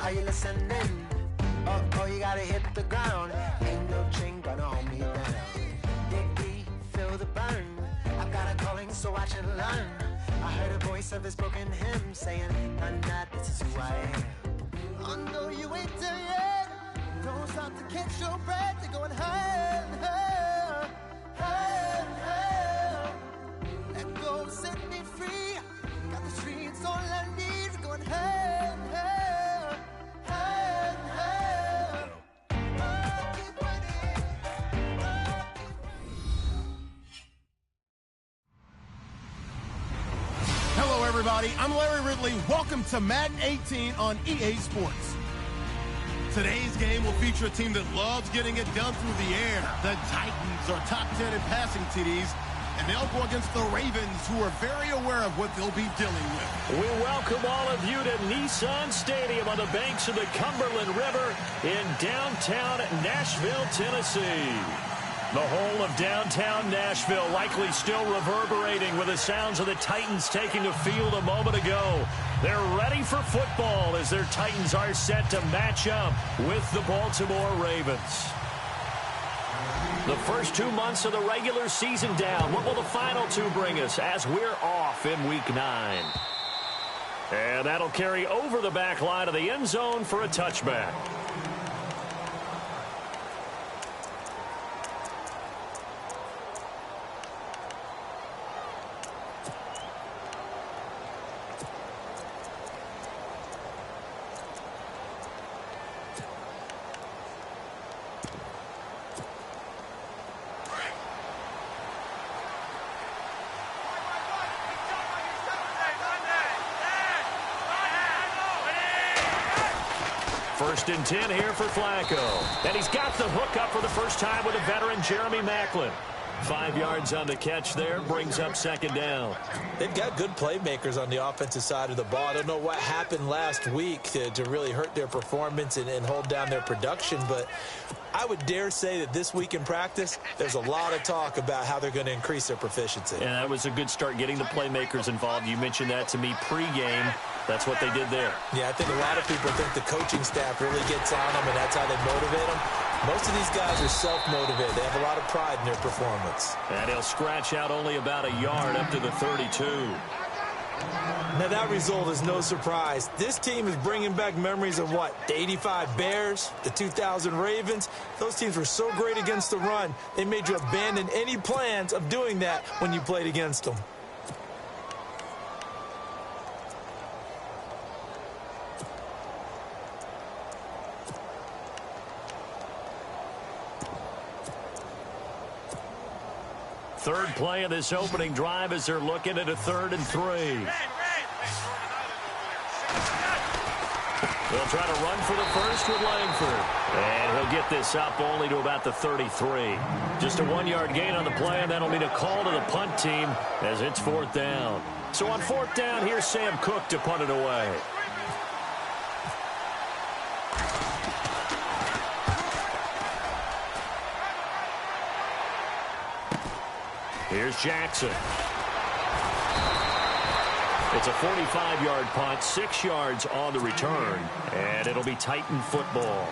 Are you listening? Oh, you gotta hit the ground. Ain't no chain gonna hold me down. Dig deep, feel the burn. I've got a calling, so watch and learn. I heard a voice of his broken hymn saying, none that this is who I am. I know you ain't there yet. Don't stop to catch your breath. You're going higher and higher, higher and higher. Let go, set me free. Got the streets all I need. We're going higher and higher, higher and higher. Oh, keep running. Hello, everybody. I'm Larry Ridley. Welcome to Madden 18 on EA Sports. Today's game will feature a team that loves getting it done through the air. The Titans are top 10 in passing TDs, and they'll go against the Ravens, who are very aware of what they'll be dealing with. We welcome all of you to Nissan Stadium on the banks of the Cumberland River in downtown Nashville, Tennessee. The whole of downtown Nashville likely still reverberating with the sounds of the Titans taking the field a moment ago. They're ready for football as their Titans are set to match up with the Baltimore Ravens. The first 2 months of the regular season down. What will the final two bring us as we're off in Week 9? And that'll carry over the back line of the end zone for a touchback. First and 10 here for Flacco. And he's got the hook up for the first time with a veteran, Jeremy Maclin. 5 yards on the catch there, brings up second down. They've got good playmakers on the offensive side of the ball. I don't know what happened last week to really hurt their performance and hold down their production, but I would dare say that this week in practice, there's a lot of talk about how they're going to increase their proficiency. And that was a good start getting the playmakers involved. You mentioned that to me pregame. That's what they did there. Yeah, I think a lot of people think the coaching staff really gets on them, and that's how they motivate them. Most of these guys are self-motivated. They have a lot of pride in their performance. And he'll scratch out only about a yard up to the 32. Now, that result is no surprise. This team is bringing back memories of what? The 85 Bears, the 2000 Ravens. Those teams were so great against the run, they made you abandon any plans of doing that when you played against them. Third play of this opening drive as they're looking at a 3rd and 3. They'll try to run for the first with Langford. And he'll get this up only to about the 33. Just a 1-yard gain on the play, and that'll mean a call to the punt team as it's 4th down. So on 4th down, here's Sam Cook to punt it away. Here's Jackson. It's a 45-yard punt, 6 yards on the return, and it'll be Titan football.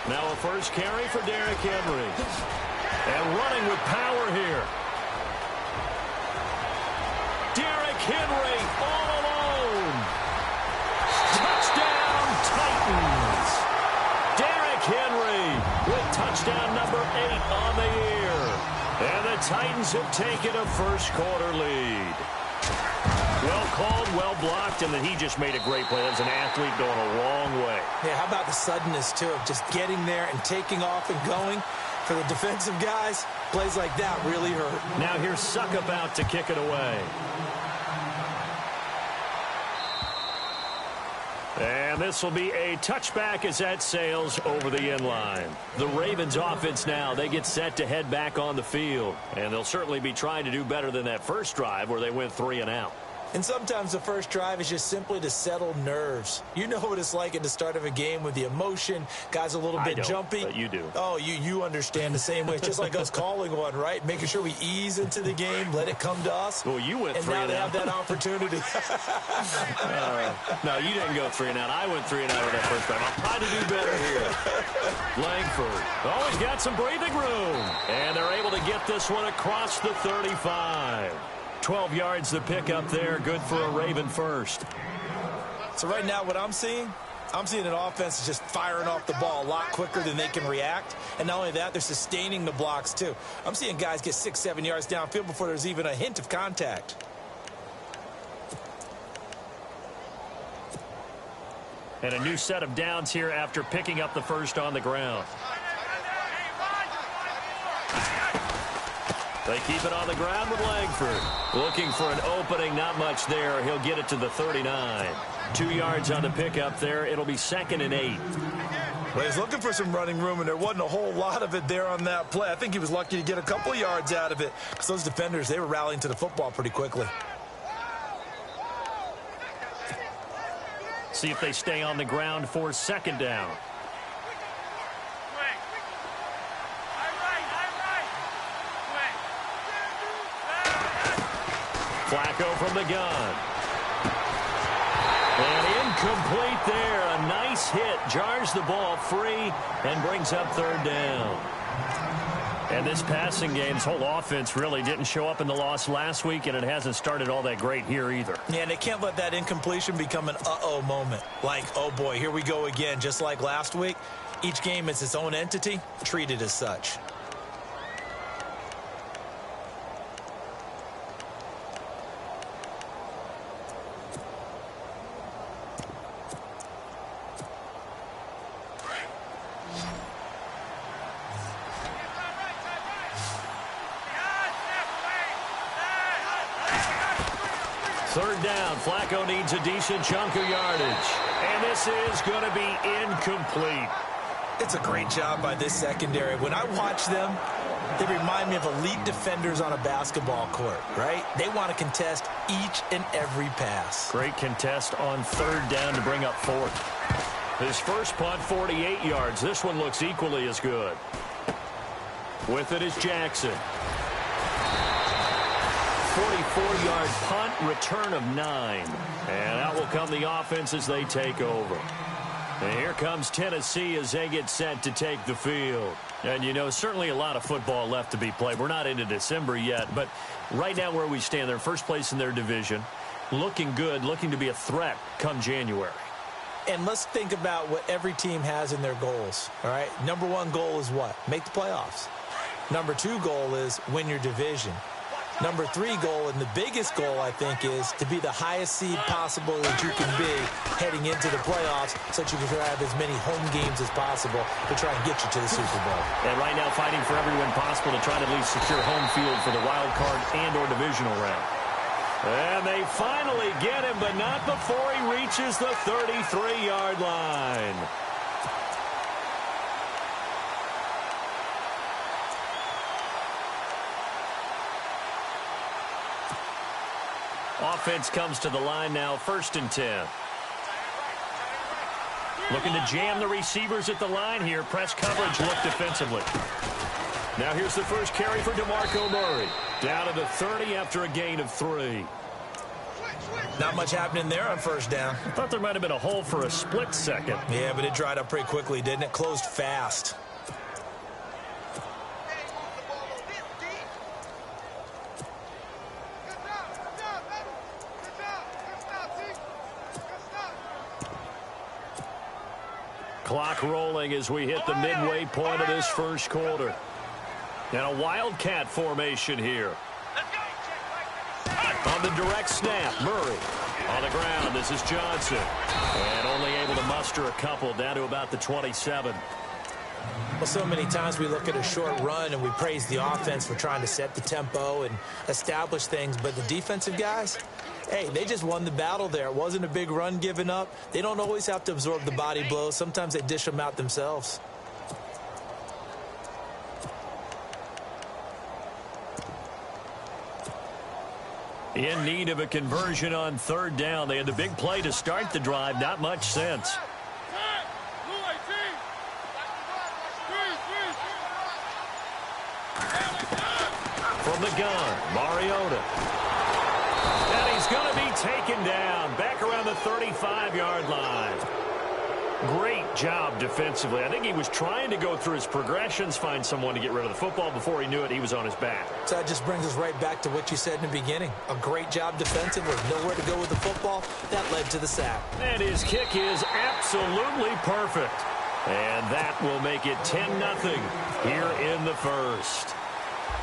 Now a first carry for Derrick Henry. And running with power here. Derrick Henry all alone. Touchdown, Titans. Derrick Henry with touchdown number 8 on the year. And the Titans have taken a first quarter lead. Well called, well blocked, and then he just made a great play. That was an athlete going a long way. Yeah, how about the suddenness, too, of just getting there and taking off and going? For the defensive guys, plays like that really hurt. Now here's Suckup out to kick it away. And this will be a touchback as that sails over the end line. The Ravens offense now, they get set to head back on the field. And they'll certainly be trying to do better than that first drive where they went 3 and out. And sometimes the first drive is just simply to settle nerves. You know what it's like at the start of a game with the emotion. Guys a little bit jumpy. But you do. Oh, you understand the same way. It's just like us calling one, right? Making sure we ease into the game, let it come to us. Well, you went 3 and out. And now they have that opportunity. No, you didn't go 3 and out. I went 3 and out with that first drive. I'll try to do better here. Langford always got some breathing room. And they're able to get this one across the 35. 12 yards to pick up there. Good for a Raven first. So right now what I'm seeing an offense just firing off the ball a lot quicker than they can react. And not only that, they're sustaining the blocks too. I'm seeing guys get 6-7 yards downfield before there's even a hint of contact. And a new set of downs here after picking up the first on the ground. They keep it on the ground with Langford. Looking for an opening, not much there. He'll get it to the 39. 2 yards on the pickup there. It'll be 2nd and 8. Well, he's looking for some running room, and there wasn't a whole lot of it there on that play. I think he was lucky to get a couple of yards out of it because those defenders, they were rallying to the football pretty quickly. See if they stay on the ground for 2nd down. Flacco from the gun. And incomplete there. A nice hit. Jars the ball free and brings up 3rd down. And this passing game, this whole offense really didn't show up in the loss last week, and it hasn't started all that great here either. Yeah, and they can't let that incompletion become an uh-oh moment. Like, oh boy, here we go again. Just like last week, each game is its own entity, treated as such. Third down. Flacco needs a decent chunk of yardage. And this is going to be incomplete. It's a great job by this secondary. When I watch them, they remind me of elite defenders on a basketball court, right? They want to contest each and every pass. Great contest on 3rd down to bring up 4th. His first punt, 48 yards. This one looks equally as good. With it is Jackson. 44-yard punt, return of 9. And out will come the offense as they take over. And here comes Tennessee as they get set to take the field. And, you know, certainly a lot of football left to be played. We're not into December yet, but right now where we stand, they're first place in their division. Looking good, looking to be a threat come January. And let's think about what every team has in their goals, all right? Number 1 goal is what? Make the playoffs. Number 2 goal is win your division. Number 3 goal, and the biggest goal, I think, is to be the highest seed possible that you can be heading into the playoffs so that you can have as many home games as possible to try and get you to the Super Bowl. And right now fighting for every win possible to try to at least secure home field for the wild card and or divisional round. And they finally get him, but not before he reaches the 33-yard line. Offense comes to the line now, 1st and 10. Looking to jam the receivers at the line here. Press coverage look defensively. Now here's the first carry for DeMarco Murray. Down to the 30 after a gain of 3. Not much happening there on 1st down. I thought there might have been a hole for a split second. Yeah, but it dried up pretty quickly, didn't it? Closed fast. Clock rolling as we hit the midway point of this first quarter. And a wildcat formation here. On the direct snap, Murray. On the ground, this is Johnson. And only able to muster a couple down to about the 27. Well, so many times we look at a short run and we praise the offense for trying to set the tempo and establish things, but the defensive guys, hey, they just won the battle there. It wasn't a big run given up. They don't always have to absorb the body blows. Sometimes they dish them out themselves. In need of a conversion on third down. They had the big play to start the drive. Not much sense. From the gun, Mariota. And he's going to be taken down back around the 35-yard line. Great job defensively. I think he was trying to go through his progressions, find someone to get rid of the football. Before he knew it, he was on his back. So that just brings us right back to what you said in the beginning. A great job defensively. Nowhere to go with the football. That led to the sack. And his kick is absolutely perfect. And that will make it 10-0 here in the first.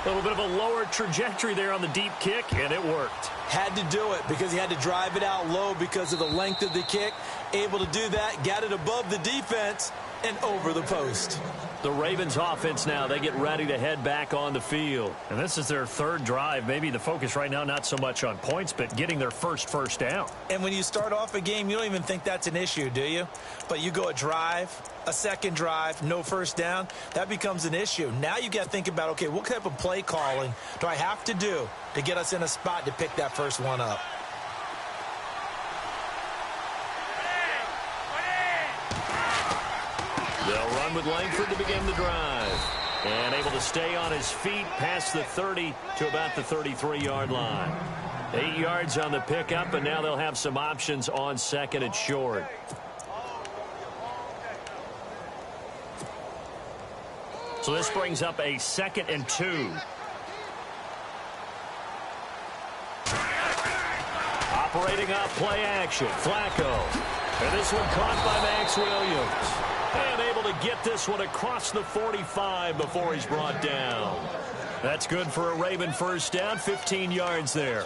A little bit of a lower trajectory there on the deep kick, and it worked. Had to do it because he had to drive it out low because of the length of the kick. Able to do that, got it above the defense and over the post. The Ravens offense now, they get ready to head back on the field. And this is their third drive. Maybe the focus right now not so much on points, but getting their first down. And when you start off a game, you don't even think that's an issue, do you? But you go a drive, a second drive, no first down, that becomes an issue. Now you got to think about, okay, what type of play calling do I have to do to get us in a spot to pick that first one up? They'll run with Langford to begin the drive. And able to stay on his feet past the 30 to about the 33-yard line. 8 yards on the pickup, and now they'll have some options on second and short. So this brings up a 2nd and 2. Operating off play action, Flacco. And this one caught by Max Williams. And able to get this one across the 45 before he's brought down. That's good for a Raven first down, 15 yards there.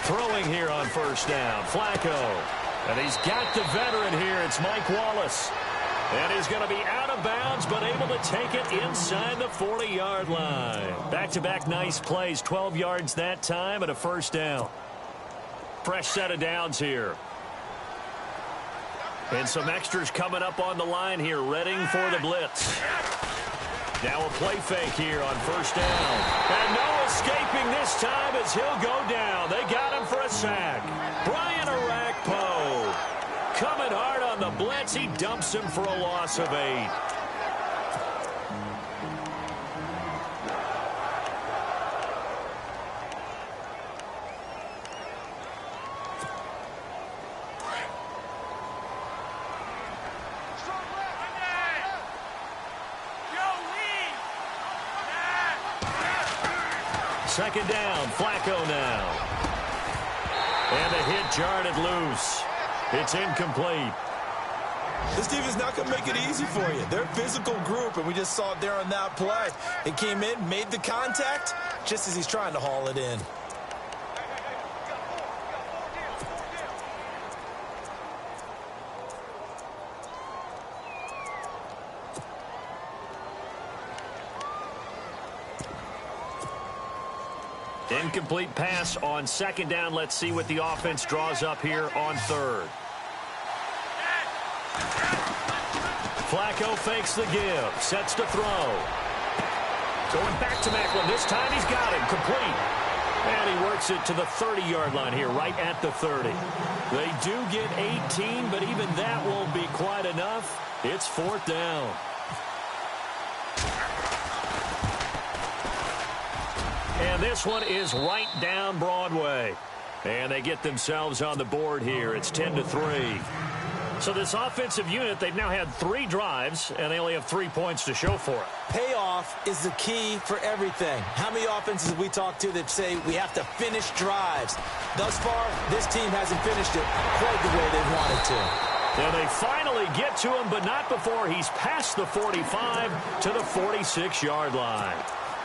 Throwing here on first down, Flacco. And he's got the veteran here. It's Mike Wallace. And he's going to be out of bounds, but able to take it inside the 40-yard line. Back-to-back nice plays, 12 yards that time and a first down. Fresh set of downs here. And some extras coming up on the line here, readying for the blitz. Now a play fake here on first down. And no escaping this time as he'll go down. They got him for a sack. Brian Arakpo coming hard on the blitz. He dumps him for a loss of 8. Second down, Flacco now. And the hit jarred it loose. It's incomplete. This defense is not going to make it easy for you. They're a physical group, and we just saw it there on that play. It came in, made the contact, just as he's trying to haul it in. Incomplete pass on second down. Let's see what the offense draws up here on third. Flacco fakes the give. Sets to throw. Going back to Macklin. This time he's got him. Complete. And he works it to the 30-yard line here, right at the 30. They do get 18, but even that won't be quite enough. It's fourth down. And this one is right down Broadway. And they get themselves on the board here. It's 10-3. So this offensive unit, they've now had 3 drives, and they only have 3 points to show for it. Payoff is the key for everything. How many offenses have we talked to that say we have to finish drives? Thus far, this team hasn't finished it quite the way they wanted to. And they finally get to him, but not before he's past the 45 to the 46-yard line.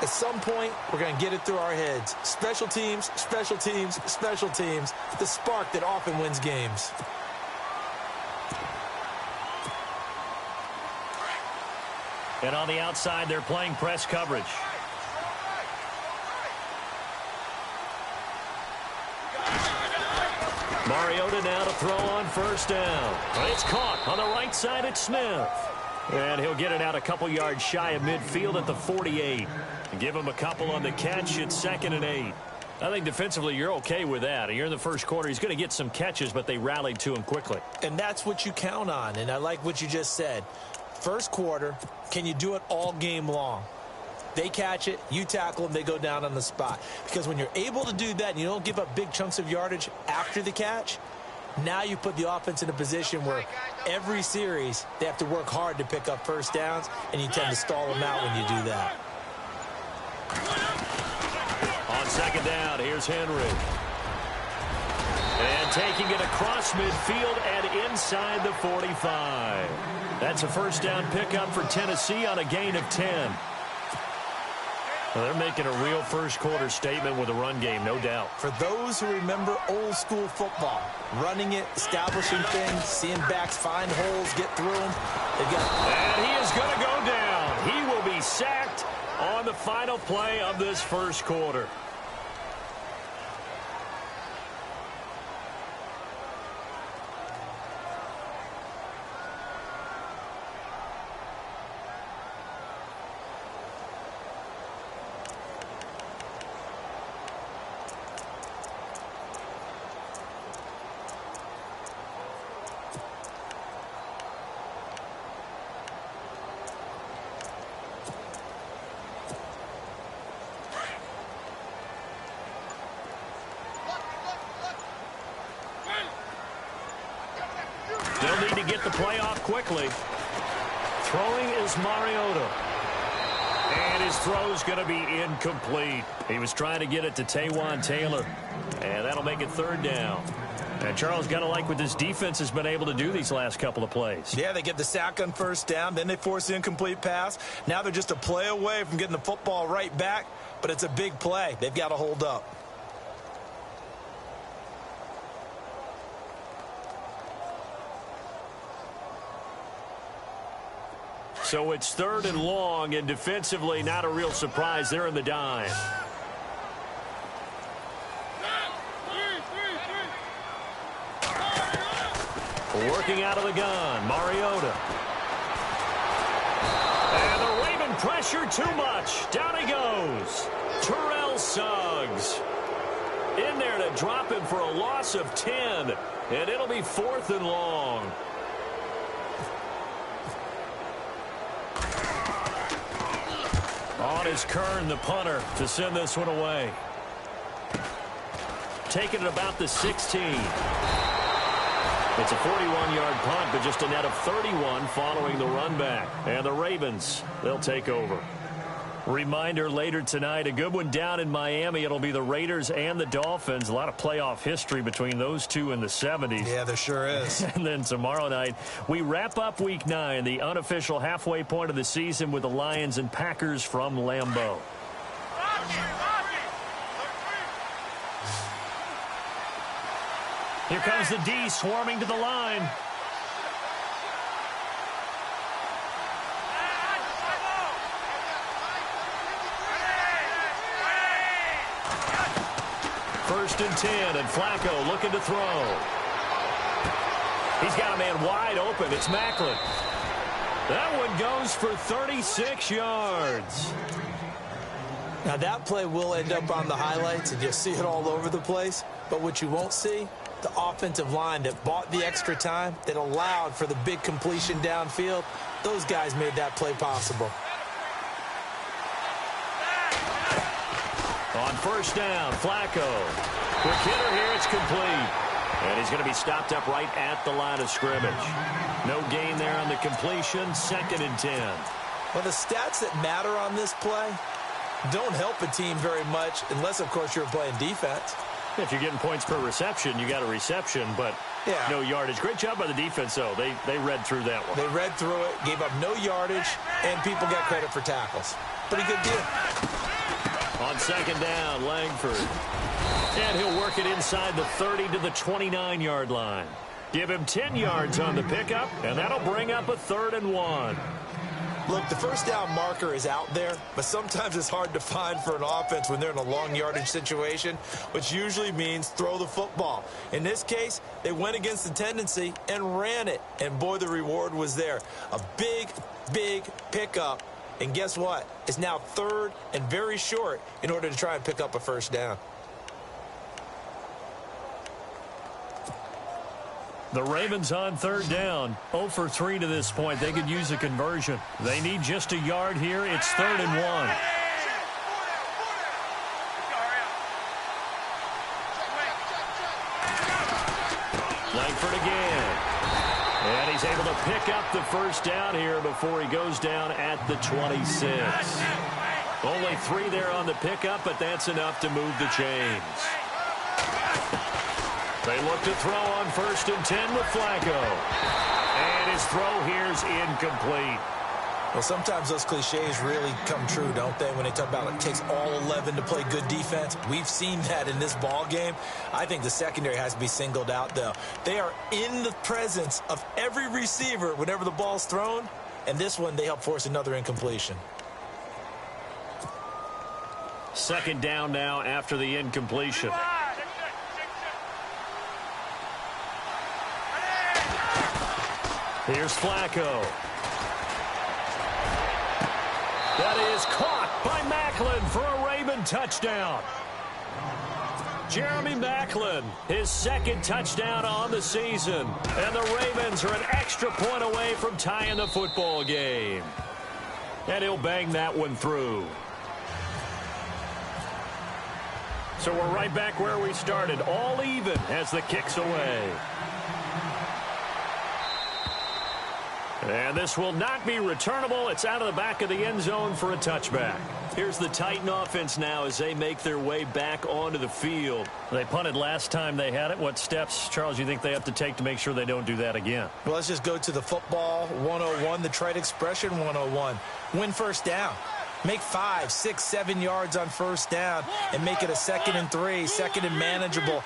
At some point, we're going to get it through our heads. Special teams, special teams, special teams. The spark that often wins games. And on the outside, they're playing press coverage. Mariota now to throw on first down. It's caught on the right side at Smith. And he'll get it out a couple yards shy of midfield at the 48. Give him a couple on the catch. It's 2nd and 8. I think defensively you're okay with that. You're in the first quarter. He's going to get some catches, but they rallied to him quickly. And that's what you count on. And I like what you just said. First quarter, can you do it all game long? They catch it, you tackle them, they go down on the spot. Because when you're able to do that and you don't give up big chunks of yardage after the catch, now you put the offense in a position where every series they have to work hard to pick up first downs, and you tend to stall them out when you do that. On 2nd down, here's Henry. And taking it across midfield and inside the 45. That's a first down pickup for Tennessee on a gain of 10. Well, they're making a real first quarter statement with a run game, no doubt. For those who remember old school football, running it, establishing things, seeing backs find holes, get through them. And he is going to go down. He will be sacked on the final play of this first quarter. They'll need to get the play off quickly. Throwing is Mariota. And his throw's going to be incomplete. He was trying to get it to Taywan Taylor. And that'll make it 3rd down. And Charles, got to like what this defense has been able to do these last couple of plays. Yeah, they get the sack on first down. Then they force the incomplete pass. Now they're just a play away from getting the football right back. But it's a big play. They've got to hold up. So it's 3rd and long, and defensively not a real surprise. They're in the dime. Working out of the gun, Mariota. And the Raven pressure too much. Down he goes. Terrell Suggs in there to drop him for a loss of 10. And it'll be 4th and long. On is Kern, the punter, to send this one away. Taking it about the 16. It's a 41-yard punt, but just a net of 31 following the run back. And the Ravens, they'll take over. Reminder later tonight, a good one down in Miami. It'll be the Raiders and the Dolphins. A lot of playoff history between those two in the 70s. Yeah, there sure is. And then tomorrow night, we wrap up Week 9, the unofficial halfway point of the season with the Lions and Packers from Lambeau. Here comes the D swarming to the line. First and 10, and Flacco looking to throw. He's got a man wide open. It's Macklin. That one goes for 36 yards. Now, that play will end up on the highlights, and you'll see it all over the place. But what you won't see, the offensive line that bought the extra time, that allowed for the big completion downfield, those guys made that play possible. On first down, Flacco. Quick hitter here, it's complete. And he's going to be stopped up right at the line of scrimmage. No gain there on the completion, 2nd and 10. Well, the stats that matter on this play don't help a team very much unless, of course, you're playing defense. If you're getting points per reception, you got a reception, but no yardage. Great job by the defense, though. They read through that one. They read through it, gave up no yardage, and people got credit for tackles. Pretty good deal. On second down, Langford. And he'll work it inside the 30 to the 29-yard line. Give him 10 yards on the pickup, and that'll bring up a 3rd and 1. Look, the first down marker is out there, but sometimes it's hard to find for an offense when they're in a long yardage situation, which usually means throw the football. In this case, they went against the tendency and ran it, and boy, the reward was there. A big, big pickup, and guess what? It's now 3rd and very short in order to try and pick up a first down. The Ravens on 3rd down, 0 for 3 to this point. They could use a conversion. They need just a yard here. It's 3rd and 1. Langford again. And he's able to pick up the first down here before he goes down at the 26. Only 3 there on the pickup, but that's enough to move the chains. They look to throw on 1st and 10 with Flacco. And his throw here's incomplete. Well, sometimes those cliches really come true, don't they, when they talk about it takes all 11 to play good defense. We've seen that in this ball game. I think the secondary has to be singled out, though. They are in the presence of every receiver whenever the ball's thrown, and this one they help force another incompletion. 2nd down now after the incompletion. Here's Flacco. That is caught by Macklin for a Raven touchdown. Jeremy Macklin, his 2nd touchdown on the season. And the Ravens are an extra point away from tying the football game. And he'll bang that one through. So we're right back where we started, all even as the kick's away. And this will not be returnable. It's out of the back of the end zone for a touchback. Here's the Titan offense now as they make their way back onto the field. They punted last time they had it. What steps, Charles, you think they have to take to make sure they don't do that again? Well, let's just go to the football 101, the trite expression 101. Win first down. Make 5, 6, 7 yards on first down and make it a 2nd and 3, 2nd and manageable.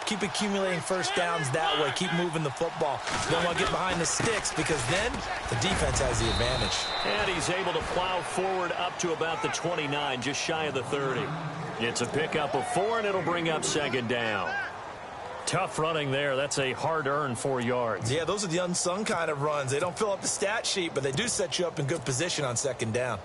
Keep accumulating first downs that way. Keep moving the football. You don't want to get behind the sticks because then the defense has the advantage. And he's able to plow forward up to about the 29, just shy of the 30. It's a pickup of 4, and it'll bring up 2nd down. Tough running there. That's a hard-earned 4 yards. Yeah, those are the unsung kind of runs. They don't fill up the stat sheet, but they do set you up in good position on 2nd down.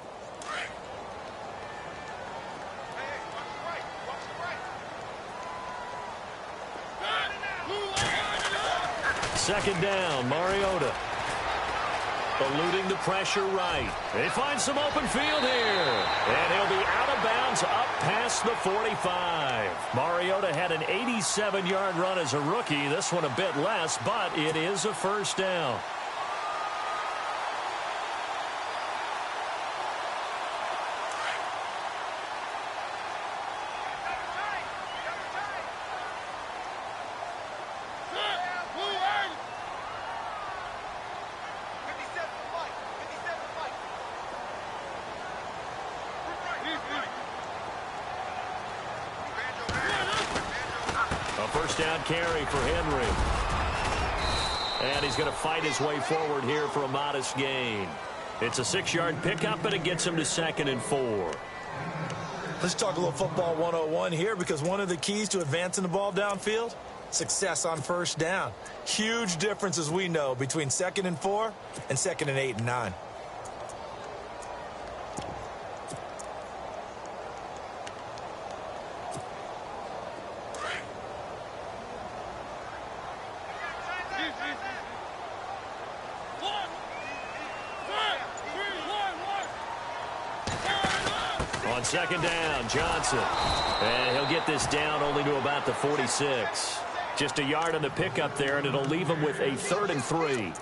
2nd down, Mariota. Eluding the pressure right. They find some open field here. And he'll be out of bounds up past the 45. Mariota had an 87-yard run as a rookie. This one a bit less, but it is a first down. First down carry for Henry. And he's going to fight his way forward here for a modest gain. It's a 6-yard pickup, but it gets him to 2nd and 4. Let's talk a little football 101 here because one of the keys to advancing the ball downfield, success on first down. Huge difference, as we know, between 2nd and 4 and 2nd and 8 and 9. On 2nd down, Johnson. And he'll get this down only to about the 46. Just a yard on the pickup there, and it'll leave him with a 3rd and 3.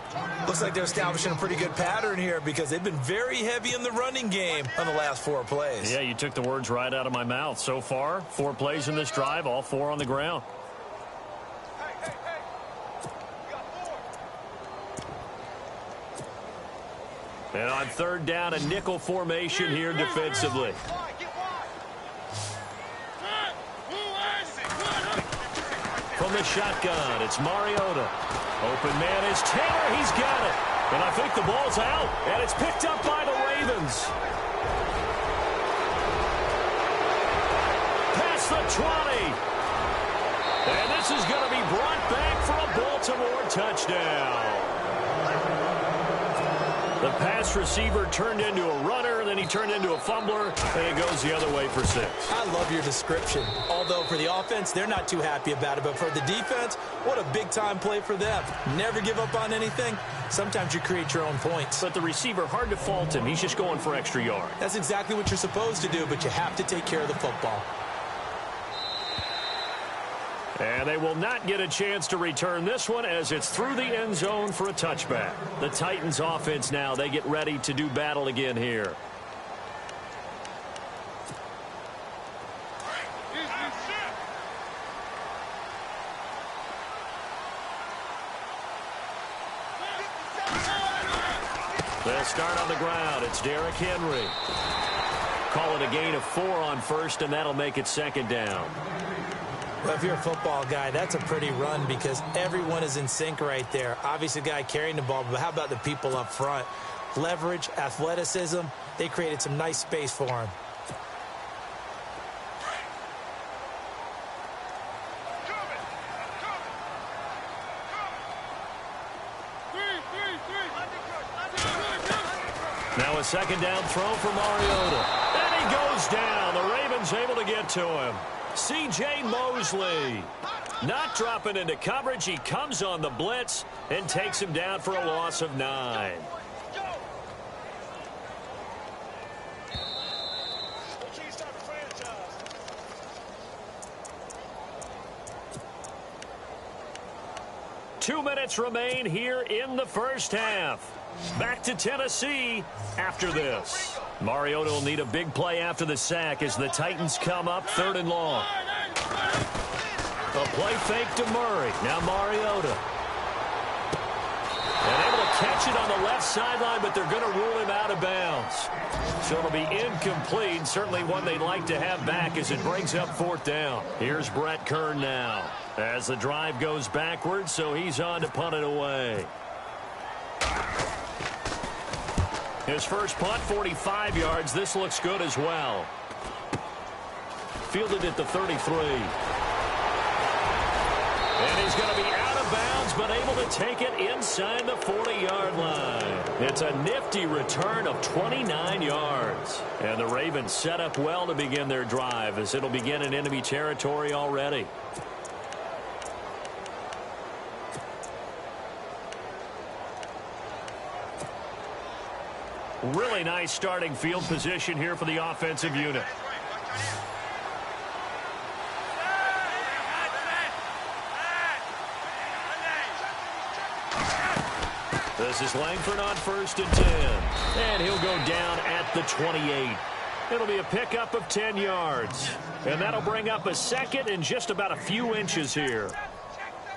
Looks like they're establishing a pretty good pattern here because they've been very heavy in the running game on the last 4 plays. Yeah, you took the words right out of my mouth. So far, 4 plays in this drive, all 4 on the ground. And on 3rd down, a nickel formation here defensively. from the shotgun. It's Mariota. Open man is Taylor. He's got it. And I think the ball's out. And it's picked up by the Ravens. Past the 20. And this is going to be brought back for a Baltimore touchdown. The pass receiver turned into a runner, then he turned into a fumbler, and it goes the other way for 6. I love your description. Although for the offense, they're not too happy about it. But for the defense, what a big-time play for them. Never give up on anything. Sometimes you create your own points. But the receiver, hard to fault him. He's just going for extra yard. That's exactly what you're supposed to do, but you have to take care of the football. And they will not get a chance to return this one as it's through the end zone for a touchback. The Titans offense now, they get ready to do battle again here. They'll start on the ground. It's Derrick Henry. Call it a gain of 4 on first, and that'll make it second down. Well, if you're a football guy, that's a pretty run because everyone is in sync right there. Obviously, the guy carrying the ball, but how about the people up front? Leverage, athleticism, they created some nice space for him. Now a second down throw for Mariota. And he goes down. The Ravens able to get to him. C.J. Mosley not dropping into coverage. He comes on the blitz and takes him down for a loss of 9. Two minutes remain here in the first half. Back to Tennessee after this. Mariota will need a big play after the sack as the Titans come up 3rd and long. A play fake to Murray. Now Mariota. And able to catch it on the left sideline, but they're going to rule him out of bounds. So it'll be incomplete. Certainly one they'd like to have back as it brings up 4th down. Here's Brett Kern now as the drive goes backwards, so he's on to punt it away. His first punt, 45 yards. This looks good as well. Fielded at the 33. And he's going to be out of bounds, but able to take it inside the 40-yard line. It's a nifty return of 29 yards. And the Ravens set up well to begin their drive as it'll begin in enemy territory already. Really nice starting field position here for the offensive unit. This is Langford on 1st and 10. And he'll go down at the 28. It'll be a pickup of 10 yards. And that'll bring up a second and just about a few inches here.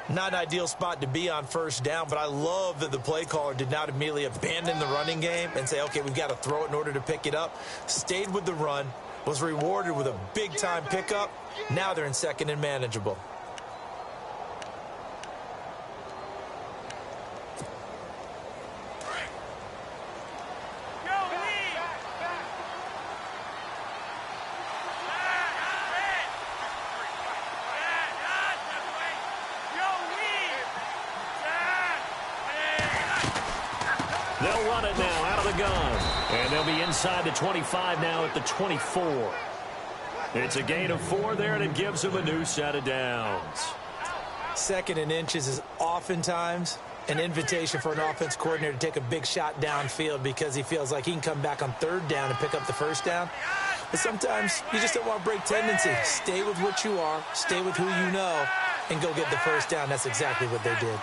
Not an ideal spot to be on 1st down, but I love that the play caller did not immediately abandon the running game and say, okay, we've got to throw it in order to pick it up. Stayed with the run, was rewarded with a big-time pickup. Now they're in 2nd and manageable. They'll run it now out of the gun. And they'll be inside the 25 now at the 24. It's a gain of 4 there, and it gives them a new set of downs. 2nd and inches is oftentimes an invitation for an offense coordinator to take a big shot downfield because he feels like he can come back on 3rd down and pick up the 1st down. But sometimes you just don't want to break tendency. Stay with what you are, stay with who you know, and go get the 1st down. That's exactly what they did.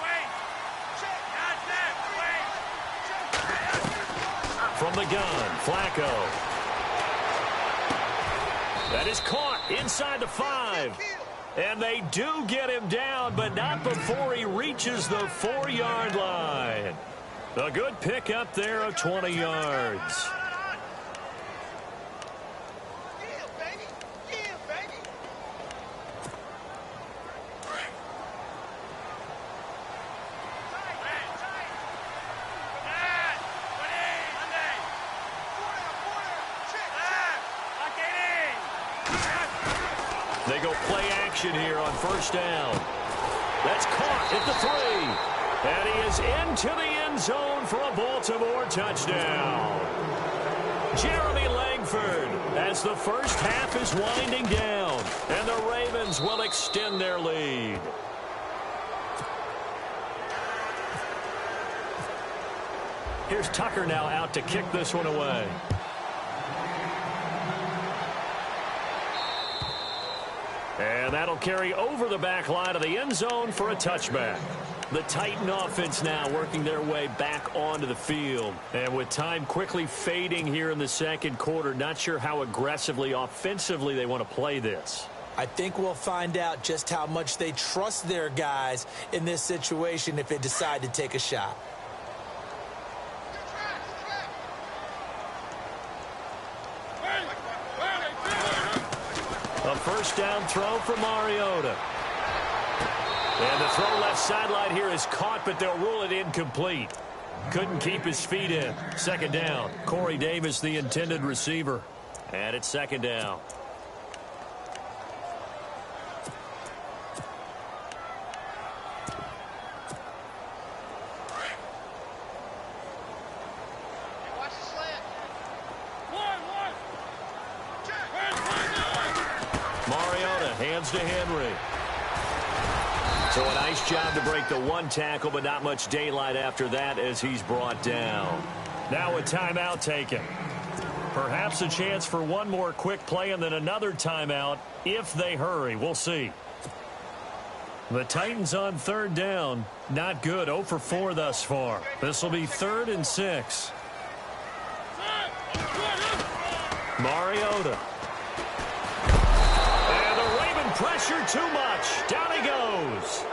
From the gun, Flacco. That is caught inside the 5. And they do get him down, but not before he reaches the 4-yard line. A good pickup there of 20 yards. They go play action here on first down. That's caught at the 3. And he is into the end zone for a Baltimore touchdown. Jeremy Langford as the first half is winding down. And the Ravens will extend their lead. Here's Tucker now out to kick this one away. And that'll carry over the back line of the end zone for a touchback. The Titan offense now working their way back onto the field. And with time quickly fading here in the second quarter, not sure how aggressively, offensively they want to play this. I think we'll find out just how much they trust their guys in this situation if they decide to take a shot. A first down throw for Mariota. And the throw left sideline here is caught, but they'll rule it incomplete. Couldn't keep his feet in. Second down. Corey Davis, the intended receiver. And it's second down. Hands to Henry. So a nice job to break the one tackle, but not much daylight after that as he's brought down. Now a timeout taken. Perhaps a chance for one more quick play and then another timeout if they hurry. We'll see. The Titans on third down. Not good. 0 for 4 thus far. This will be 3rd and 6. Mariota. Pressure too much. Down he goes.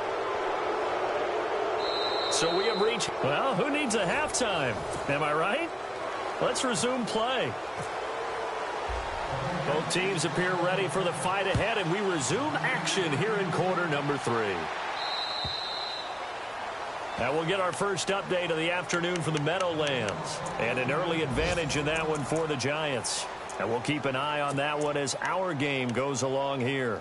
So we have reached, well, who needs a halftime? Am I right? Let's resume play. Both teams appear ready for the fight ahead, and we resume action here in quarter number 3. Now we'll get our first update of the afternoon from the Meadowlands. And an early advantage in that one for the Giants. And we'll keep an eye on that one as our game goes along here.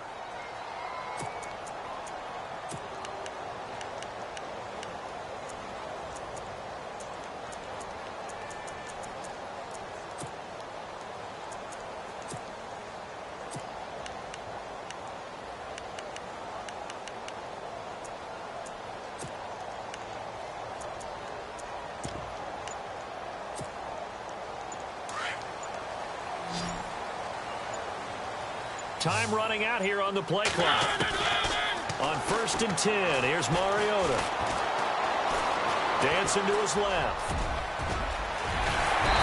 Time running out here on the play clock. On 1st and 10, here's Mariota. Dancing to his left.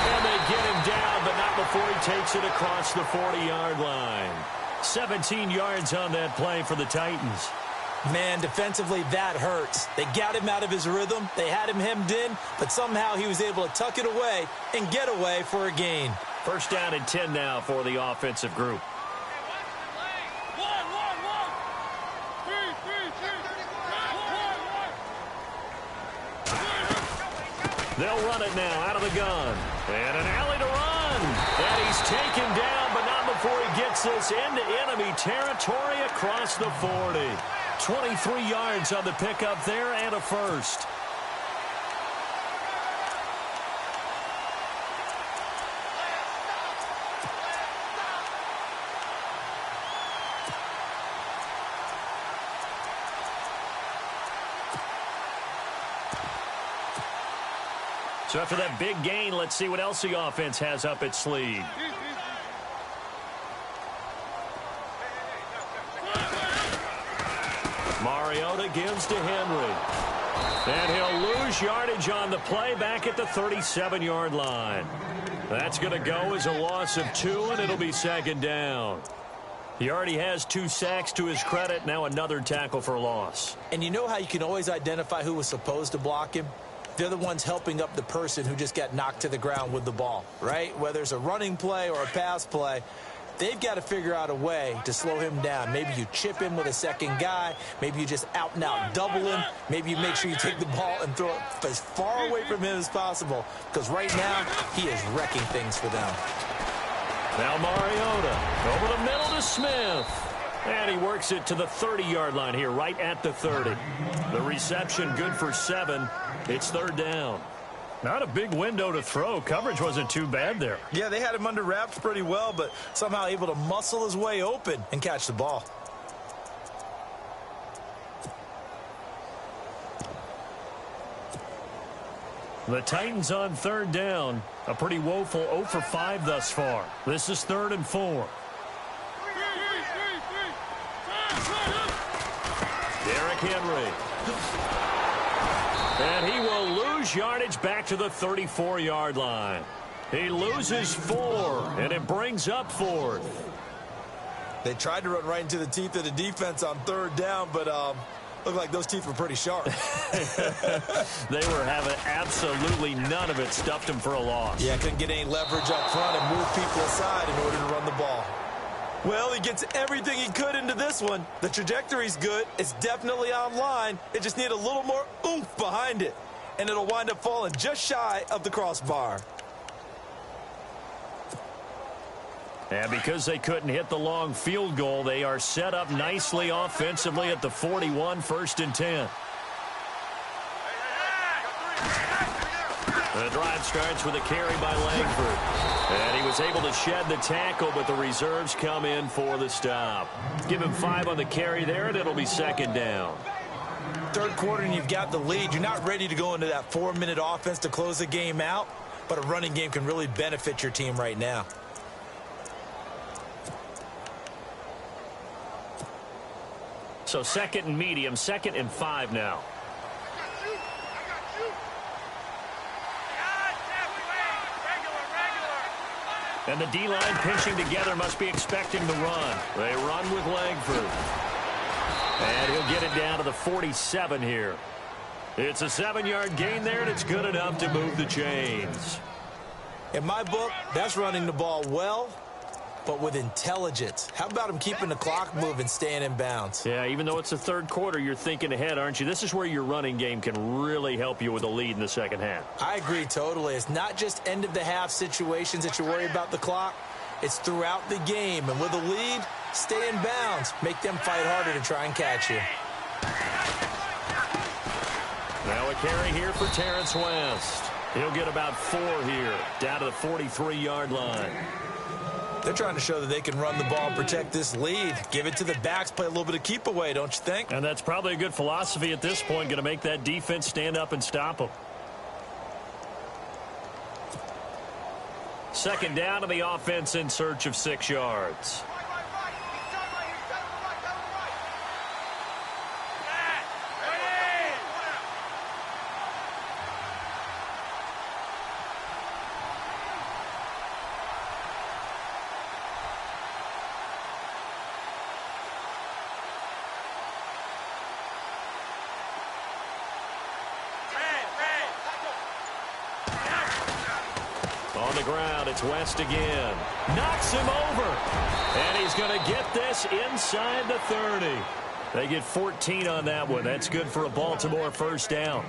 And they get him down, but not before he takes it across the 40-yard line. 17 yards on that play for the Titans. Man, defensively, that hurts. They got him out of his rhythm. They had him hemmed in, but somehow he was able to tuck it away and get away for a gain. First down and 10 now for the offensive group. They'll run it now out of the gun. And an alley to run. And he's taken down, but not before he gets this into enemy territory across the 40. 23 yards on the pickup there and a first. So after that big gain, let's see what else the offense has up its sleeve. Mariota gives to Henry. And he'll lose yardage on the play back at the 37-yard line. That's going to go as a loss of 2, and it'll be second down. He already has 2 sacks to his credit. Now another tackle for loss. And you know how you can always identify who was supposed to block him? They're the ones helping up the person who just got knocked to the ground with the ball, right? Whether it's a running play or a pass play, they've got to figure out a way to slow him down. Maybe you chip him with a second guy. Maybe you just out-and-out double him. Maybe you make sure you take the ball and throw it as far away from him as possible, because right now he is wrecking things for them. Now Mariota over the middle to Smith. And he works it to the 30-yard line here, right at the 30. The reception good for 7. It's third down. Not a big window to throw. Coverage wasn't too bad there. Yeah, they had him under wraps pretty well, but somehow able to muscle his way open and catch the ball. The Titans on third down. A pretty woeful 0 for 5 thus far. This is 3rd and 4. Derrick Henry. And he will lose yardage back to the 34-yard line. He loses 4, and it brings up 4th. They tried to run right into the teeth of the defense on third down, but looked like those teeth were pretty sharp. They were having absolutely none of it. Stuffed him for a loss. Yeah, couldn't get any leverage up front and move people aside in order to run the ball. Well, he gets everything he could into this one. The trajectory's good. It's definitely online. It just needs a little more oomph behind it. And it'll wind up falling just shy of the crossbar. And because they couldn't hit the long field goal, they are set up nicely offensively at the 41, 1st and 10. The drive starts with a carry by Langford. And he was able to shed the tackle, but the reserves come in for the stop. Give him 5 on the carry there, and it'll be 2nd down. Third quarter, and you've got the lead. You're not ready to go into that 4-minute offense to close the game out, but a running game can really benefit your team right now. So 2nd and medium, 2nd and 5 now. And the D-line pinching together must be expecting the run. They run with Langford. And he'll get it down to the 47 here. It's a 7-yard gain there, and it's good enough to move the chains. In my book, that's running the ball well, but with intelligence. How about him keeping the clock moving, staying in bounds? Yeah, even though it's the third quarter, you're thinking ahead, aren't you? This is where your running game can really help you with a lead in the second half. I agree totally. It's not just end-of-the-half situations that you worry about the clock. It's throughout the game. And with a lead, stay in bounds. Make them fight harder to try and catch you. Now a carry here for Terrence West. He'll get about 4 here, down to the 43-yard line. They're trying to show that they can run the ball and protect this lead. Give it to the backs, play a little bit of keep away, don't you think? And that's probably a good philosophy at this point, going to make that defense stand up and stop them. 2nd down to the offense in search of 6 yards. On the ground, it's West again. Knocks him over. And he's going to get this inside the 30. They get 14 on that one. That's good for a Baltimore 1st down.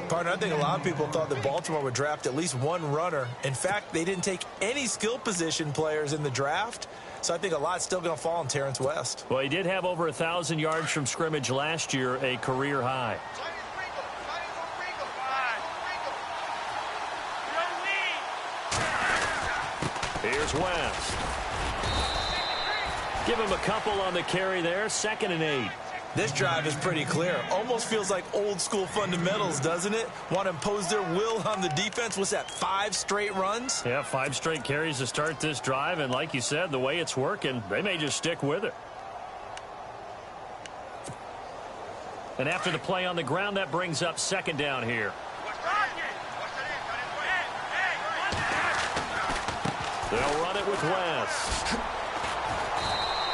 Partner, I think a lot of people thought that Baltimore would draft at least one runner. In fact, they didn't take any skill position players in the draft. So I think a lot's still going to fall on Terrence West. Well, he did have over 1,000 yards from scrimmage last year, a career high. Here's West. Give him a couple on the carry there. 2nd and 8. This drive is pretty clear. Almost feels like old school fundamentals, doesn't it? Want to impose their will on the defense. What's that, 5 straight runs? Yeah, 5 straight carries to start this drive. And like you said, the way it's working, they may just stick with it. And after the play on the ground, that brings up 2nd down here. They'll run it with West.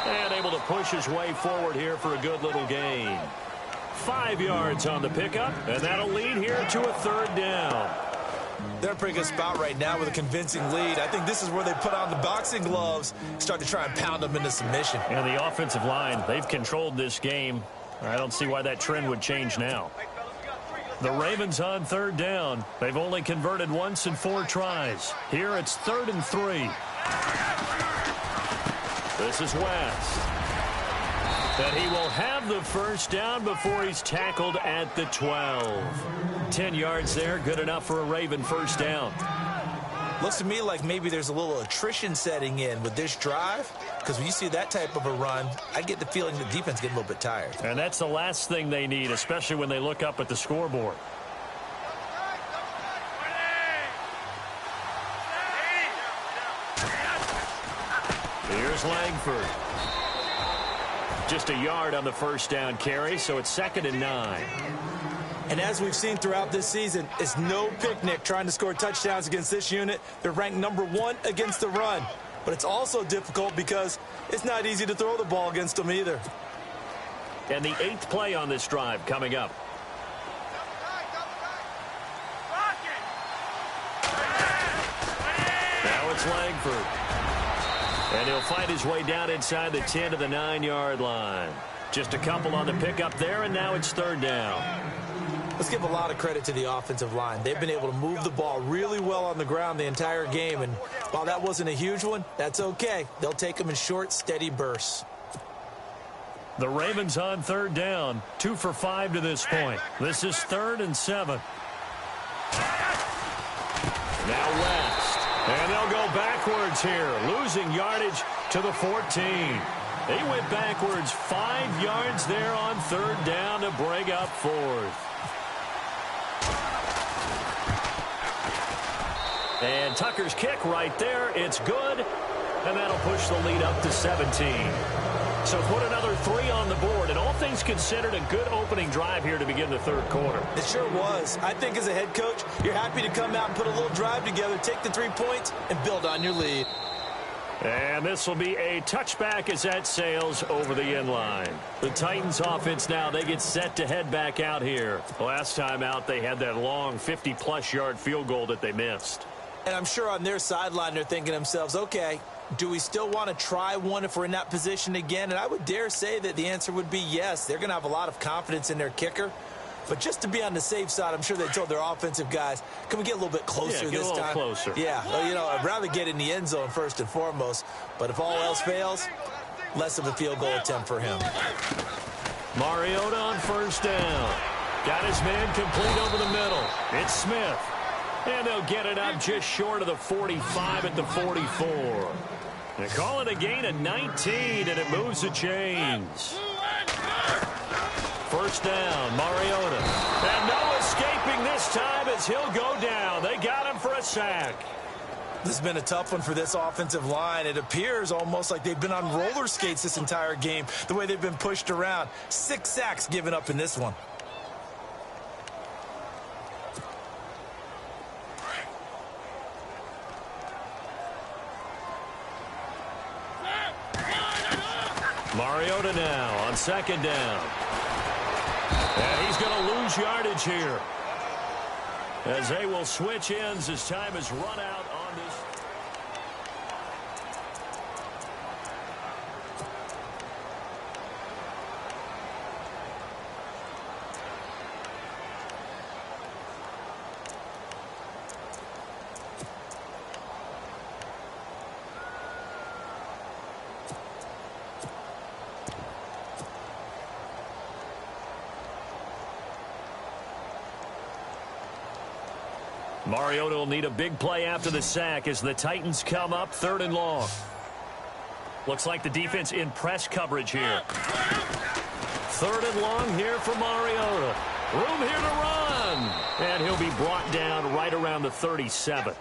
And able to push his way forward here for a good little gain. 5 yards on the pickup, and that'll lead here to a 3rd down. They're in a pretty good spot right now with a convincing lead. I think this is where they put on the boxing gloves, start to try and pound them into submission. And the offensive line, they've controlled this game. I don't see why that trend would change now. The Ravens on 3rd down. They've only converted once in 4 tries. Here it's 3rd and 3. This is West. And he will have the first down before he's tackled at the 12. 10 yards there, good enough for a Raven first down. Looks to me like maybe there's a little attrition setting in with this drive, because when you see that type of a run, I get the feeling the defense getting a little bit tired. And that's the last thing they need, especially when they look up at the scoreboard. Here's Langford. Just a yard on the first down carry, so it's 2nd and 9. And as we've seen throughout this season, it's no picnic trying to score touchdowns against this unit. They're ranked number 1 against the run. But it's also difficult because it's not easy to throw the ball against them either. And the 8th play on this drive coming up. Now it's Langford. And he'll find his way down inside the 10 to the 9-yard line. Just a couple on the pickup there, and now it's 3rd down. Let's give a lot of credit to the offensive line. They've been able to move the ball really well on the ground the entire game, and while that wasn't a huge one, that's okay. They'll take them in short, steady bursts. The Ravens on 3rd down, 2 for 5 to this point. This is 3rd and 7. Now West. And they'll go backwards here, losing yardage to the 14. They went backwards 5 yards there on 3rd down to bring up 4th. And Tucker's kick right there. It's good. And that'll push the lead up to 17. So put another 3 on the board. And all things considered, a good opening drive here to begin the 3rd quarter. It sure was. I think as a head coach, you're happy to come out and put a little drive together, take the 3 points, and build on your lead. And this will be a touchback as that sails over the end line. The Titans offense now, they get set to head back out here. Last time out, they had that long 50-plus yard field goal that they missed. And I'm sure on their sideline, they're thinking to themselves, okay, do we still want to try one if we're in that position again? And I would dare say that the answer would be yes. They're going to have a lot of confidence in their kicker. But just to be on the safe side, I'm sure they told their offensive guys, can we get a little bit closer this time? Yeah, get a little closer. Yeah, well, you know, I'd rather get in the end zone first and foremost. But if all else fails, less of a field goal attempt for him. Mariota on 1st down. Got his man complete over the middle. It's Smith. And they'll get it up just short of the 45 at the 44. They call it a gain of 19, and it moves the chains. 1st down, Mariota. And no escaping this time as he'll go down. They got him for a sack. This has been a tough one for this offensive line. It appears almost like they've been on roller skates this entire game, the way they've been pushed around. 6 sacks given up in this one. Mariota now on 2nd down. And he's going to lose yardage here, as they will switch ends as time is run out on this. Mariota will need a big play after the sack as the Titans come up 3rd and long. Looks like the defense in press coverage here. 3rd and long here for Mariota. Room here to run. And he'll be brought down right around the 37.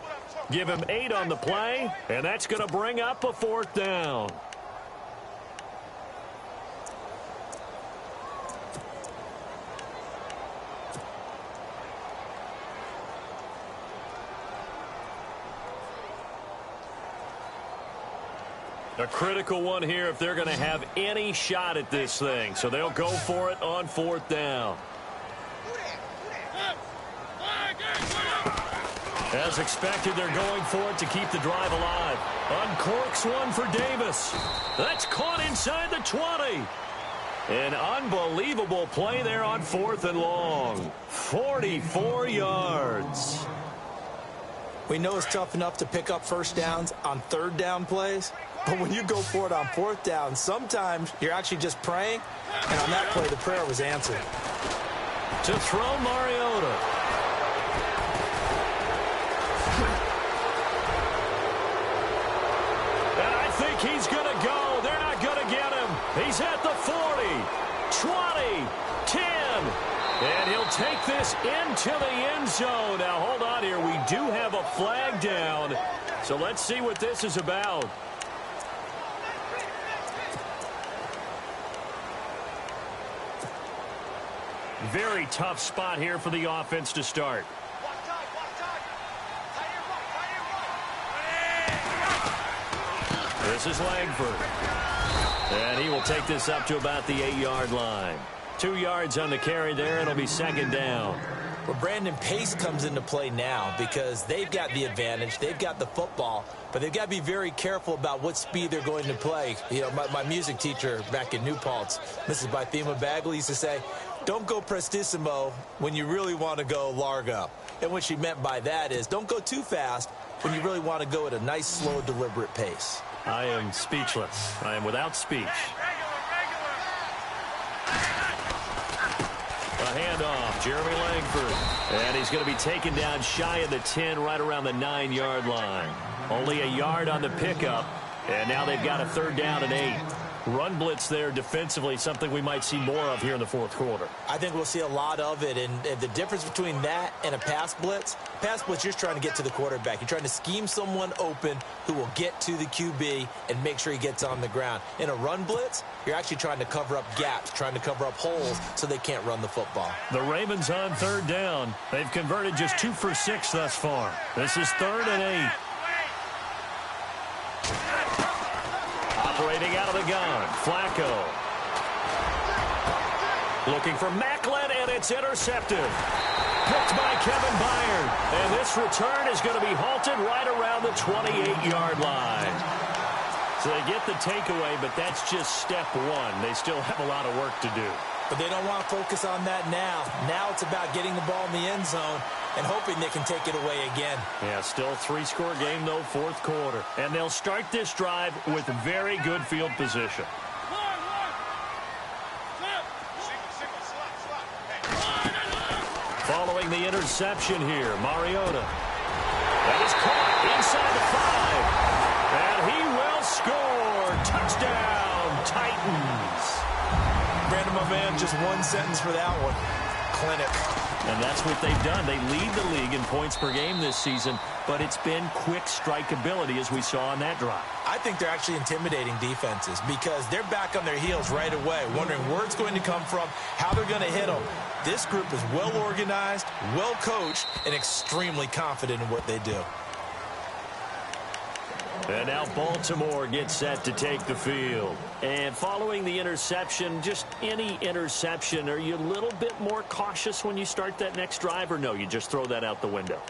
Give him 8 on the play, and that's going to bring up a 4th down. A critical one here if they're going to have any shot at this thing. So they'll go for it on 4th down. As expected, they're going for it to keep the drive alive. Uncorks one for Davis. That's caught inside the 20. An unbelievable play there on 4th and long. 44 yards. We know it's tough enough to pick up 1st downs on 3rd down plays, But when you go for it on 4th down, sometimes you're actually just praying, and on that play, the prayer was answered. To throw, Mariota. And I think he's going to go. They're not going to get him. He's at the 40, 20, 10. And he'll take this into the end zone. Now, hold on here. We do have a flag down. So let's see what this is about. Very tough spot here for the offense to start. This is Langford. And he will take this up to about the 8-yard line. 2 yards on the carry there. It'll be 2nd down. Well, Brandon, pace comes into play now because they've got the advantage. They've got the football, but they've got to be very careful about what speed they're going to play. You know, my music teacher back in New Paltz, Mrs. Bythema Bagley, used to say, don't go prestissimo when you really want to go largo. And what she meant by that is don't go too fast when you really want to go at a nice, slow, deliberate pace. I am speechless. I am without speech. A handoff, Jeremy Langford. And he's going to be taken down shy of the 10, right around the 9-yard line. Only a yard on the pickup, and now they've got a 3rd down and 8. Run blitz there defensively, something we might see more of here in the 4th quarter. I think we'll see a lot of it, and the difference between that and a pass blitz, you're just trying to get to the quarterback. You're trying to scheme someone open who will get to the QB and make sure he gets on the ground. In a run blitz, you're actually trying to cover up gaps, trying to cover up holes so they can't run the football. The Ravens on 3rd down. They've converted just 2 for 6 thus far. This is 3rd and 8. Operating out of the gun, Flacco. Looking for Macklin, and it's intercepted. Picked by Kevin Byard. And this return is going to be halted right around the 28-yard line. So they get the takeaway, but that's just step 1. They still have a lot of work to do. But they don't want to focus on that now. Now it's about getting the ball in the end zone and hoping they can take it away again. Yeah, still 3-score game, though, 4th quarter. And they'll start this drive with very good field position. Following the interception here, Mariota. That is caught inside the 5. And he will score. Touchdown, Titans. Brandon, my man, just one sentence for that one. Clinic. And that's what they've done. They lead the league in points per game this season, but it's been quick strikeability as we saw on that drive. I think they're actually intimidating defenses because they're back on their heels right away, wondering where it's going to come from, how they're going to hit them. This group is well organized, well coached, and extremely confident in what they do. And now Baltimore gets set to take the field. And following the interception, just any interception, are you a little bit more cautious when you start that next drive, or no, you just throw that out the window?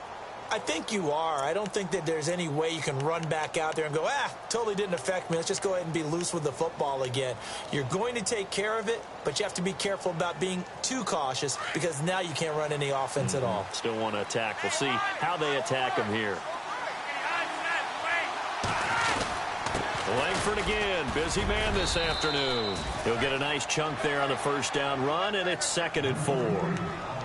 I think you are. I don't think that there's any way you can run back out there and go, totally didn't affect me. Let's just go ahead and be loose with the football again. You're going to take care of it, but you have to be careful about being too cautious because now you can't run any offense at all. Still want to attack. We'll see how they attack them here. Langford again, busy man this afternoon. He'll get a nice chunk there on the 1st down run, and it's 2nd and 4.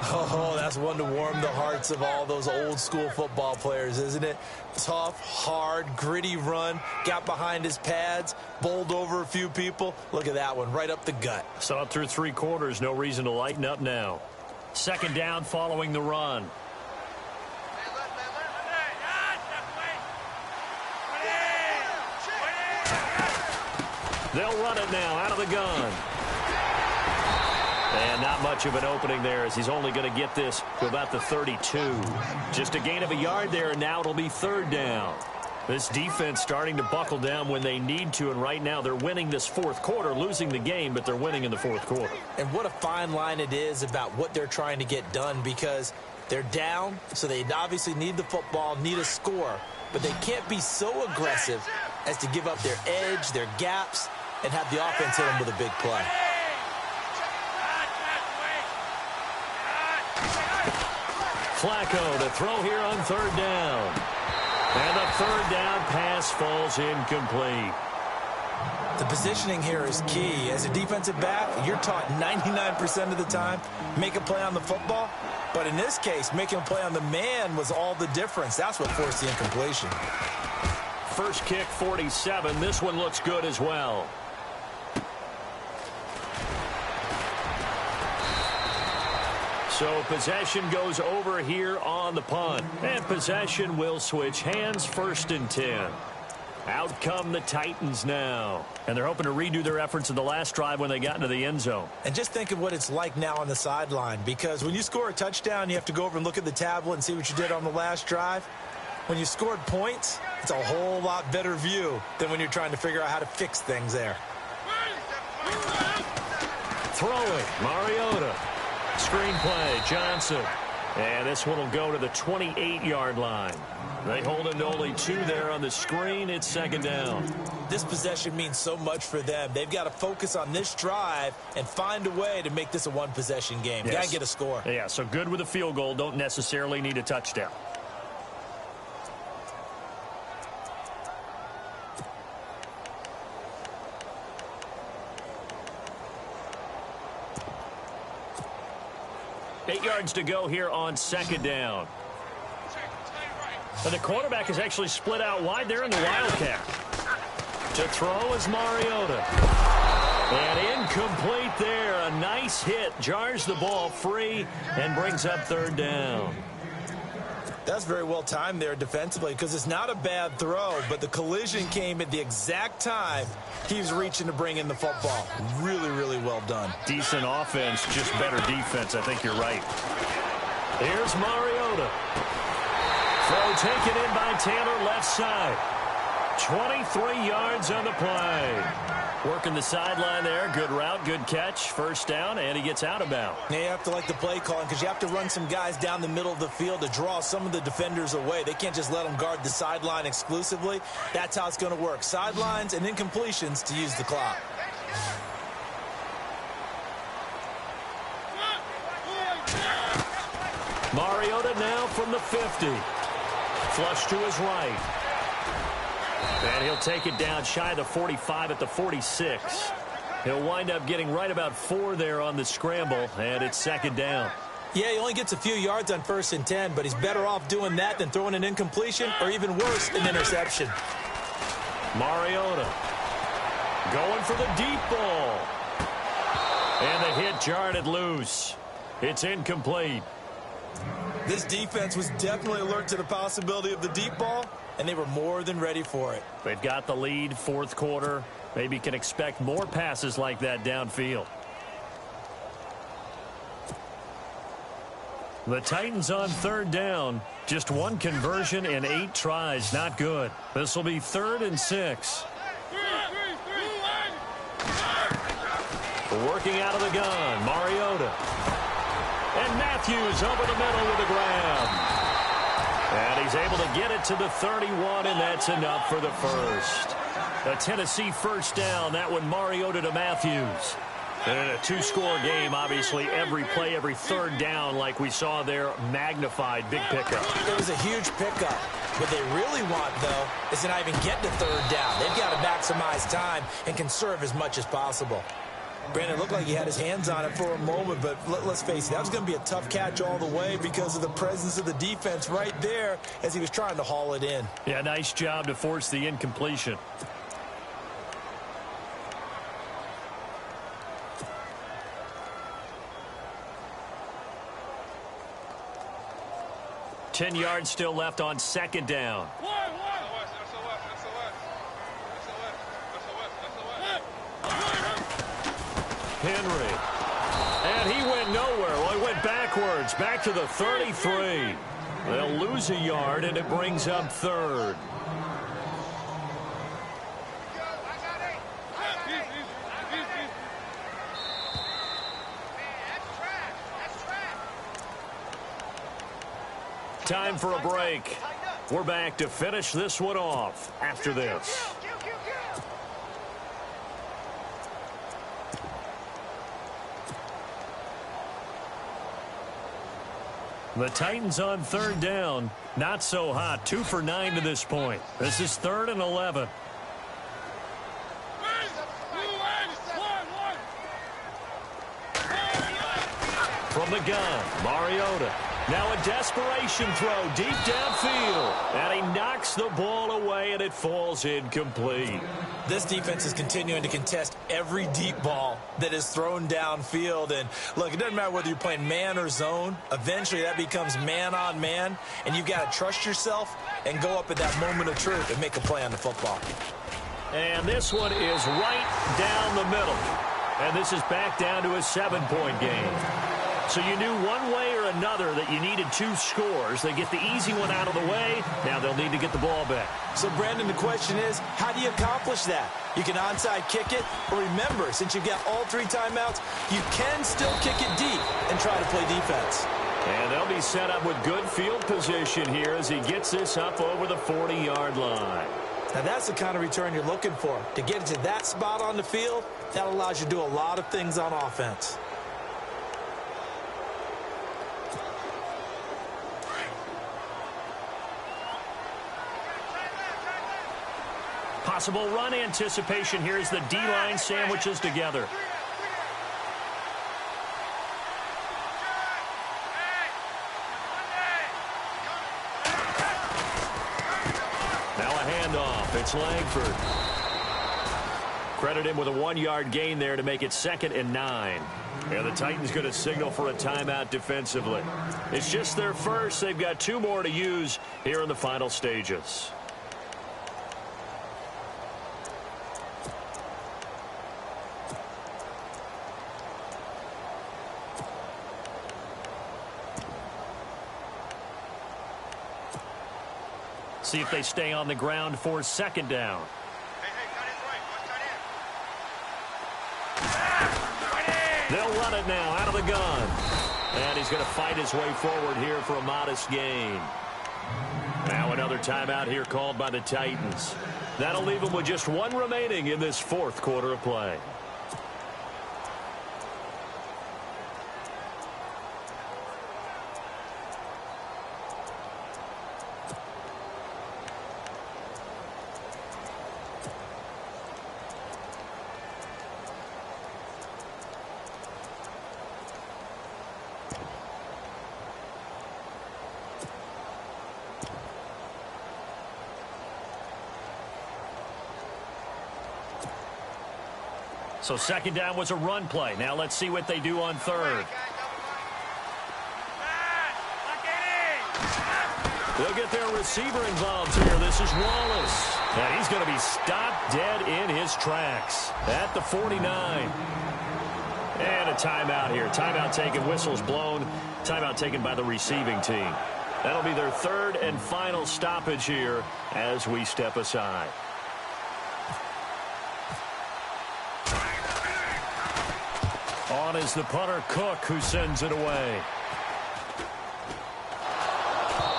Oh, that's one to warm the hearts of all those old school football players, isn't it? Tough, hard, gritty run, got behind his pads, bowled over a few people. Look at that one, right up the gut. Saw it through 3 quarters, no reason to lighten up now. 2nd down following the run. They'll run it now out of the gun. And not much of an opening there as he's only going to get this to about the 32. Just a gain of a yard there, and now it'll be 3rd down. This defense starting to buckle down when they need to, and right now they're winning this 4th quarter, losing the game, but they're winning in the 4th quarter. And what a fine line it is about what they're trying to get done because they're down, so they obviously need the football, need a score, but they can't be so aggressive as to give up their edge, their gaps, and have the offense hit them with a big play. Flacco to throw here on 3rd down. And the 3rd down pass falls incomplete. The positioning here is key. As a defensive back, you're taught 99% of the time, make a play on the football. But in this case, making a play on the man was all the difference. That's what forced the incompletion. First kick, 47. This one looks good as well. So possession goes over here on the punt. And possession will switch hands, 1st and 10. Out come the Titans now. And they're hoping to redo their efforts in the last drive when they got into the end zone. And just think of what it's like now on the sideline. Because when you score a touchdown, you have to go over and look at the tablet and see what you did on the last drive. When you scored points, it's a whole lot better view than when you're trying to figure out how to fix things there. Throwing, Mariota. Screen play, Johnson. And this one will go to the 28-yard line. They hold him to only 2 there on the screen. It's 2nd down. This possession means so much for them. They've got to focus on this drive and find a way to make this a one-possession game. Yes. Got to get a score. Yeah, so good with a field goal. Don't necessarily need a touchdown. Eight yards to go here on 2nd down. And the quarterback is actually split out wide there in the Wildcat. To throw is Mariota. And incomplete there. A nice hit. Jars the ball free and brings up 3rd down. That's very well timed there defensively because it's not a bad throw, but the collision came at the exact time he was reaching to bring in the football. Really, really well done. Decent offense, just better defense. I think you're right. Here's Mariota. Throw taken in by Taylor, left side. 23 yards on the play. Working the sideline there. Good route, good catch. 1st down, and he gets out of bounds. Now you have to like the play calling because you have to run some guys down the middle of the field to draw some of the defenders away. They can't just let them guard the sideline exclusively. That's how it's going to work. Sidelines and incompletions to use the clock. Mariota now from the 50. Flush to his right. And he'll take it down shy of the 45 at the 46. He'll wind up getting right about 4 there on the scramble, and it's 2nd down. Yeah, he only gets a few yards on 1st and 10, but he's better off doing that than throwing an incompletion or even worse, an interception. Mariota going for the deep ball. And the hit jarred it loose. It's incomplete. This defense was definitely alert to the possibility of the deep ball, and they were more than ready for it. They've got the lead, 4th quarter. Maybe can expect more passes like that downfield. The Titans on 3rd down. Just 1 conversion in 8 tries. Not good. This will be 3rd and 6. Working out of the gun, Mariota. And Matthews over the middle with a grab. And he's able to get it to the 31, and that's enough for the 1st. A Tennessee 1st down. That one Mariota to Matthews. And in a 2-score game, obviously, every play, every 3rd down, like we saw there, magnified. Big pickup. It was a huge pickup. What they really want, though, is to not even get to 3rd down. They've got to maximize time and conserve as much as possible. Brandon, it looked like he had his hands on it for a moment, but let's face it, that was going to be a tough catch all the way because of the presence of the defense right there as he was trying to haul it in. Yeah, nice job to force the incompletion. Ten yards still left on 2nd down. Henry. And he went nowhere. Well, he went backwards. Back to the 33. They'll lose a yard, and it brings up 3rd. Time for a break. We're back to finish this one off after this. The Titans on 3rd down. Not so hot. 2 for 9 to this point. This is 3rd and 11. From the gun, Mariota. Now a desperation throw deep downfield. And he knocks the ball away, and it falls incomplete. This defense is continuing to contest every deep ball that is thrown downfield. And, look, it doesn't matter whether you're playing man or zone. Eventually, that becomes man-on-man, and you've got to trust yourself and go up at that moment of truth and make a play on the football. And this one is right down the middle. And this is back down to a 7-point game. So you knew one way or another that you needed 2 scores. They get the easy one out of the way. Now they'll need to get the ball back. So, Brandon, the question is, how do you accomplish that? You can onside kick it, or remember, since you've got all 3 timeouts, you can still kick it deep and try to play defense. And they'll be set up with good field position here as he gets this up over the 40-yard line. Now, that's the kind of return you're looking for. To get it to that spot on the field, that allows you to do a lot of things on offense. Possible run anticipation here as the D-line sandwiches together. Now a handoff. It's Langford. Credit him with a 1-yard gain there to make it 2nd and 9. And the Titans going to signal for a timeout defensively. It's just their first. They've got 2 more to use here in the final stages. See if they stay on the ground for 2nd down. They'll run it now out of the gun. And he's going to fight his way forward here for a modest gain. Now another timeout here called by the Titans. That'll leave them with just 1 remaining in this 4th quarter of play. So 2nd down was a run play. Now let's see what they do on 3rd. They'll get their receiver involved here. This is Wallace. And he's going to be stopped dead in his tracks at the 49. And a timeout here. Timeout taken, whistles blown. Timeout taken by the receiving team. That'll be their 3rd and final stoppage here as we step aside. On is the punter, Cook, who sends it away.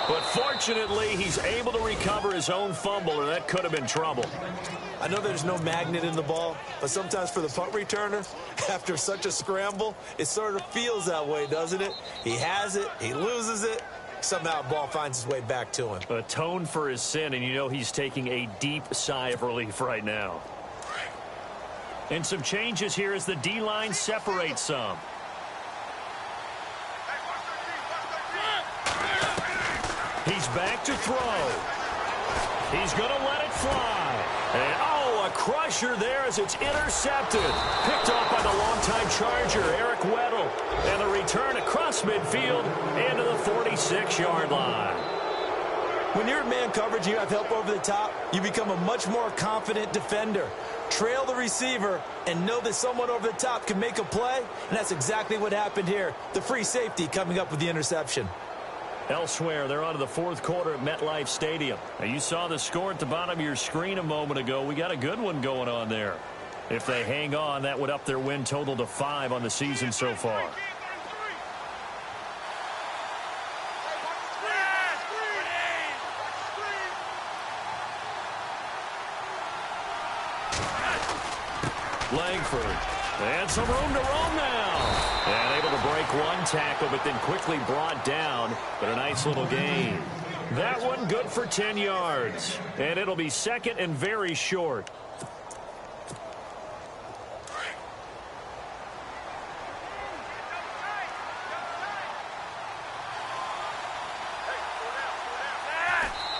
But fortunately, he's able to recover his own fumble, or that could have been trouble. I know there's no magnet in the ball, but sometimes for the punt returner, after such a scramble, it sort of feels that way, doesn't it? He has it, he loses it, somehow the ball finds its way back to him. Atone for his sin, and you know he's taking a deep sigh of relief right now. And some changes here as the D-line separates some. He's back to throw. He's going to let it fly. And, oh, a crusher there as it's intercepted. Picked off by the longtime Charger, Eric Weddle. And the return across midfield into the 46-yard line. When you're in man coverage and you have help over the top, you become a much more confident defender. Trail the receiver and know that someone over the top can make a play, and that's exactly what happened here. The free safety coming up with the interception. Elsewhere, they're on to the 4th quarter at MetLife Stadium. Now, you saw the score at the bottom of your screen a moment ago. We got a good one going on there. If they hang on, that would up their win total to 5 on the season so far. Langford. And some room to roam now. And able to break 1 tackle, but then quickly brought down. But a nice little gain. That one good for 10 yards. And it'll be 2nd and very short.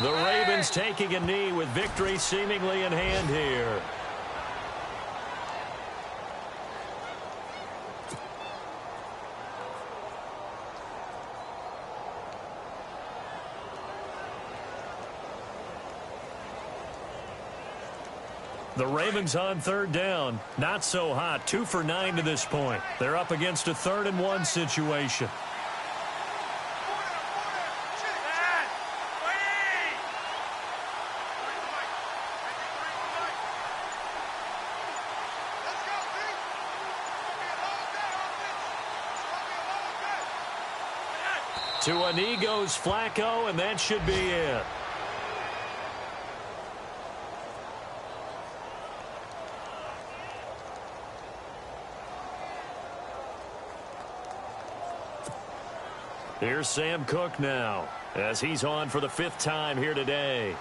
The Ravens taking a knee with victory seemingly in hand here. The Ravens on third down. Not so hot. 2 for 9 to this point. They're up against a 3rd and 1 situation. To a knee goes Flacco, and that should be it. Here's Sam Cook now, as he's on for the 5th time here today.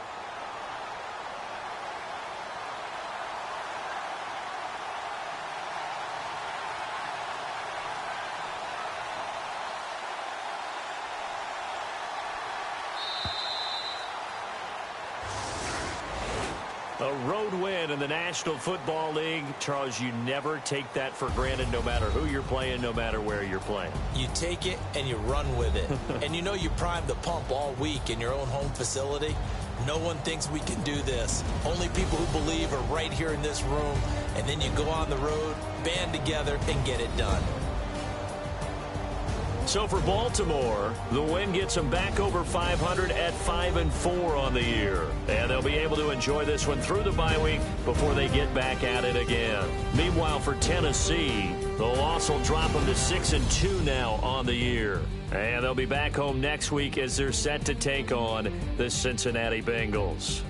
A road win in the National Football League. Charles, you never take that for granted, no matter who you're playing, no matter where you're playing. You take it and you run with it. And you know you primed the pump all week in your own home facility. No one thinks we can do this. Only people who believe are right here in this room. And then you go on the road, band together, and get it done. So for Baltimore, the win gets them back over 500 at 5-4 on the year. And they'll be able to enjoy this one through the bye week before they get back at it again. Meanwhile, for Tennessee, the loss will drop them to 6-2 now on the year. And they'll be back home next week as they're set to take on the Cincinnati Bengals.